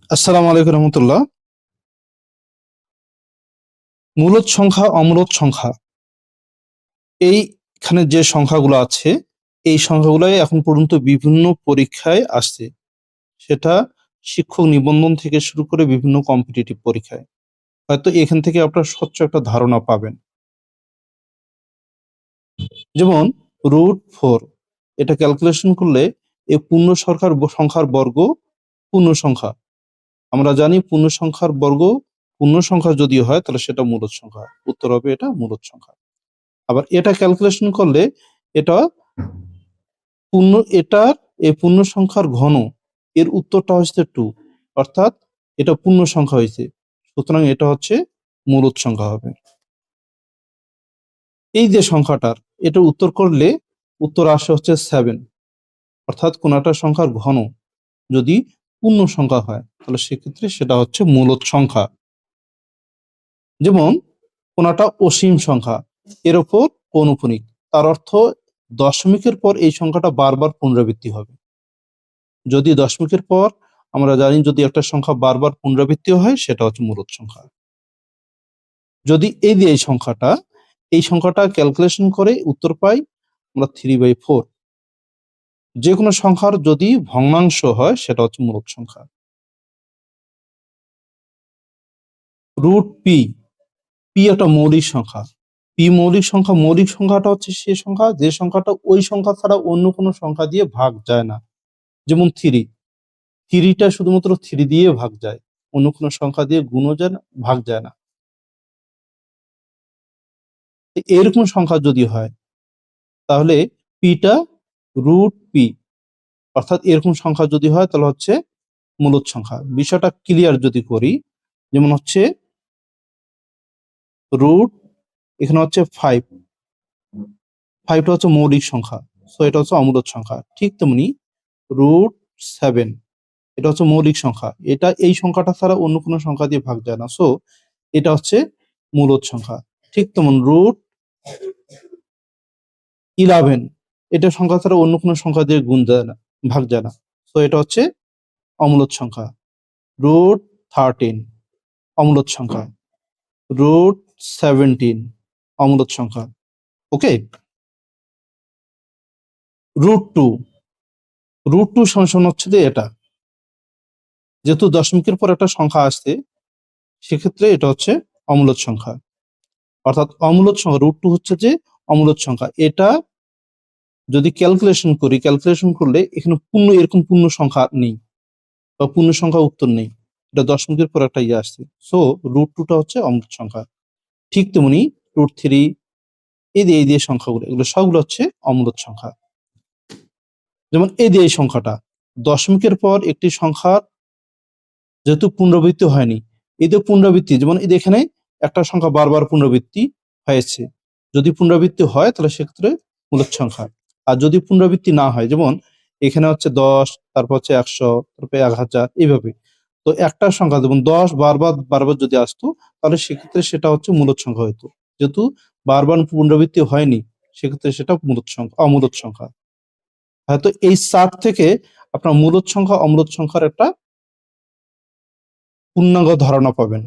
আসসালামু আলাইকুম রহমতুল্লাহ। মূলদ সংখ্যা, অমূলদ সংখ্যা, এইখানে যে সংখ্যাগুলো আছে এই সংখ্যাগুলাই এখন পর্যন্ত বিভিন্ন পরীক্ষায় আসছে। সেটা শিক্ষক নিবন্ধন থেকে শুরু করে বিভিন্ন কম্পিটিটিভ পরীক্ষায় হয়তো এখান থেকে আপনার স্বচ্ছ একটা ধারণা পাবেন। যেমন √4, এটা ক্যালকুলেশন করলে এই পূর্ণ সংখ্যার বর্গ পূর্ণ সংখ্যা। আমরা জানি পূর্ণ সংখ্যার বর্গ পূর্ণ সংখ্যা যদি হয় তাহলে সেটা মূলদ সংখ্যা, উত্তর হবে এটা মূলদ সংখ্যা। আবার এটা ক্যালকুলেশন করলে এটা পূর্ণ, এটার এই পূর্ণ সংখ্যার ঘন, এর উত্তরটা হচ্ছে 2, অর্থাৎ এটা পূর্ণ সংখ্যা হয়েছে, সুতরাং এটা হচ্ছে মূলদ সংখ্যা হবে। এই যে সংখ্যাটার এটা উত্তর করলে উত্তর আসে হচ্ছে 7, অর্থাৎ কোন একটা সংখ্যার ঘন যদি পূর্ণ সংখ্যা হয় তাহলে সেক্ষেত্রে সেটা হচ্ছে মূলদ সংখ্যা। যেমন কোনটা অসীম সংখ্যা, এর ওপর পৌনঃপুনিক, তার অর্থ দশমিকের পর এই সংখ্যাটা বারবার পুনরাবৃত্তি হবে। যদি দশমিকের পর আমরা জানি যদি একটা সংখ্যা বারবার পুনরাবৃত্তি হয় সেটা হচ্ছে মূলদ সংখ্যা। যদি এই সংখ্যাটা ক্যালকুলেশন করে উত্তর পাই আমরা 3/4, যে কোনো সংখ্যার যদি ভগ্নাংশ হয় সেটা হচ্ছে মূলদ সংখ্যা। √p, পি একটা মৌলিক সংখ্যা। মৌলিক সংখ্যাটা হচ্ছে সে সংখ্যা যে সংখ্যাটা ওই সংখ্যা ছাড়া অন্য কোনো সংখ্যা দিয়ে ভাগ যায় না। যেমন 3টা শুধুমাত্র 3 দিয়ে ভাগ যায়, অন্য কোনো সংখ্যা দিয়ে গুণও যায় না, ভাগ যায় না। এরকম সংখ্যা যদি হয় তাহলে পিটা √p, অর্থাৎ এরকম সংখ্যা যদি হয় তাহলে হচ্ছে মূলদ সংখ্যা। বিষয়টা ক্লিয়ার যদি করি, যেমন হচ্ছে রুট, এখানে হচ্ছে 5টা হচ্ছে মৌলিক সংখ্যা, সো এটা হচ্ছে অমূলদ সংখ্যা। ঠিক তেমনি √7, এটা হচ্ছে মৌলিক সংখ্যা, এটা এই সংখ্যাটা ছাড়া অন্য কোনো সংখ্যা দিয়ে ভাগ যায় না, সো এটা হচ্ছে মূলদ সংখ্যা। ঠিক তেমন √11, এটা সংখ্যা ছাড়া অন্য কোনো সংখ্যা দিয়ে গুণ যায় না, ভাগ যায় না, তো এটা হচ্ছে অমূলদ সংখ্যা। √13 অমূলদ সংখ্যা। √17 অমূলদ সংখ্যা। ওকে। √2, √2 সমান হচ্ছে যে এটা, যেহেতু দশমিকের পর একটা সংখ্যা আসছে সেক্ষেত্রে এটা হচ্ছে অমূলদ সংখ্যা। অর্থাৎ অমূলদ সংখ্যা √2 হচ্ছে যে অমূলদ সংখ্যা। এটা যদি ক্যালকুলেশন করলে এখানে এরকম পূর্ণ সংখ্যা নেই বা পূর্ণ সংখ্যা উত্তর নেই, এটা দশমিকের পর একটা আসছে, সো √2টা হচ্ছে অমূলদ সংখ্যা। ঠিক তেমনি √3, এই দিয়ে সংখ্যাগুলো, এগুলো সবগুলো হচ্ছে অমূলদ সংখ্যা। যেমন এই সংখ্যাটা দশমিকের পর একটি সংখ্যার যেহেতু পুনরাবৃত্তি হয়নি, এই যে পুনরাবৃত্তি, যেমন এখানে একটা সংখ্যা বারবার পুনরাবৃত্তি হয়েছে, যদি পুনরাবৃত্তি হয় তাহলে সেক্ষেত্রে মূলদ সংখ্যা। আর যদি পুনরাবৃত্তি না হয়, যেমন এখানে হচ্ছে 10, তারপর হচ্ছে 100, তারপর 1000, এইভাবে, তো একটা সংখ্যা যেমন 10 বারবার বারবার যদি আসতো তাহলে সেক্ষেত্রে সেটা হচ্ছে মূলদ সংখ্যা হইতো। যেহেতু বারবার পুনরাবৃত্তি হয়নি সেক্ষেত্রে সেটা অমূলদ সংখ্যা। হয়তো এই চার্ট থেকে আপনার মূলদ সংখ্যা অমূলদ সংখ্যার একটা পূর্ণাঙ্গ ধারণা পাবেন।